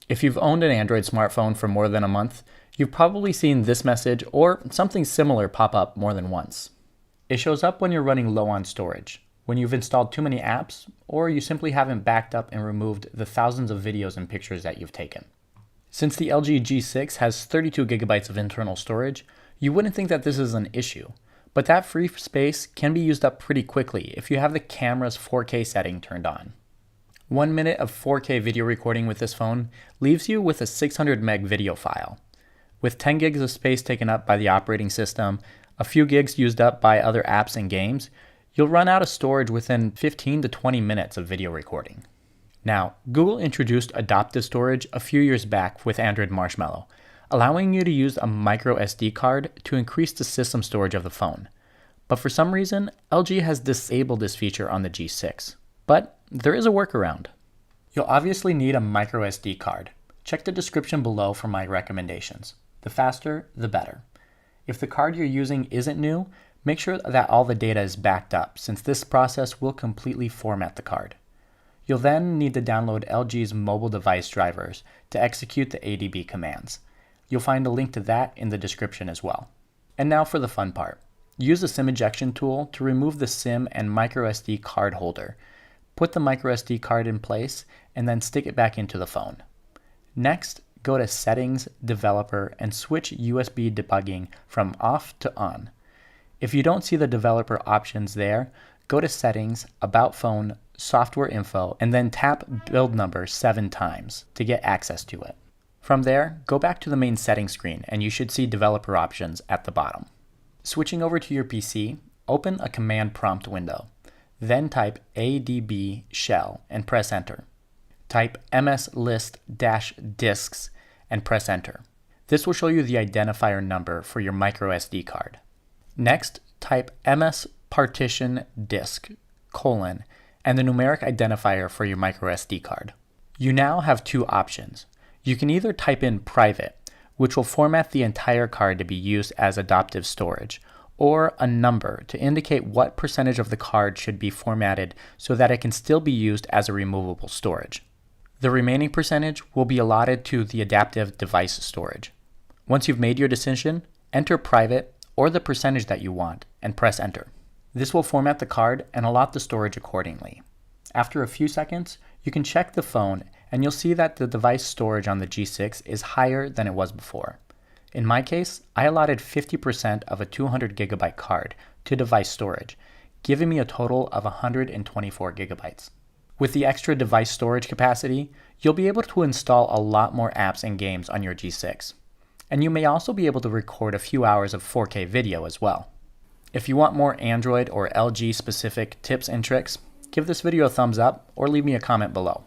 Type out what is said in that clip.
If you've owned an Android smartphone for more than a month, you've probably seen this message or something similar pop up more than once. It shows up when you're running low on storage, when you've installed too many apps, or you simply haven't backed up and removed the thousands of videos and pictures that you've taken. Since the LG G6 has 32 gigabytes of internal storage, you wouldn't think that this is an issue, but that free space can be used up pretty quickly if you have the camera's 4K setting turned on. 1 minute of 4K video recording with this phone leaves you with a 600 meg video file. With 10 gigs of space taken up by the operating system, a few gigs used up by other apps and games, you'll run out of storage within 15 to 20 minutes of video recording. Now, Google introduced Adoptive Storage a few years back with Android Marshmallow, allowing you to use a micro SD card to increase the system storage of the phone. But for some reason, LG has disabled this feature on the G6. But there is a workaround. You'll obviously need a micro SD card. Check the description below for my recommendations. The faster, the better. If the card you're using isn't new, make sure that all the data is backed up, since this process will completely format the card. You'll then need to download LG's mobile device drivers to execute the ADB commands. You'll find a link to that in the description as well. And now for the fun part. Use the SIM ejection tool to remove the SIM and microSD card holder. Put the microSD card in place and then stick it back into the phone. Next, go to Settings, Developer, and switch USB debugging from off to on. If you don't see the developer options there, go to Settings, About Phone, Software Info, and then tap build number 7 times to get access to it. From there, go back to the main settings screen and you should see developer options at the bottom. Switching over to your PC, open a command prompt window. Then type adb shell and press enter. Type mslist-disks and press enter. This will show you the identifier number for your microSD card. Next, type mspartition disk : and the numeric identifier for your microSD card. You now have two options. You can either type in private, which will format the entire card to be used as adoptive storage, or a number to indicate what percentage of the card should be formatted so that it can still be used as a removable storage. The remaining percentage will be allotted to the adaptive device storage. Once you've made your decision, enter private or the percentage that you want and press enter. This will format the card and allot the storage accordingly. After a few seconds, you can check the phone and you'll see that the device storage on the G6 is higher than it was before. In my case, I allotted 50% of a 200 gigabyte card to device storage, giving me a total of 124 gigabytes. With the extra device storage capacity, you'll be able to install a lot more apps and games on your G6. And you may also be able to record a few hours of 4K video as well. If you want more Android or LG specific tips and tricks, give this video a thumbs up or leave me a comment below.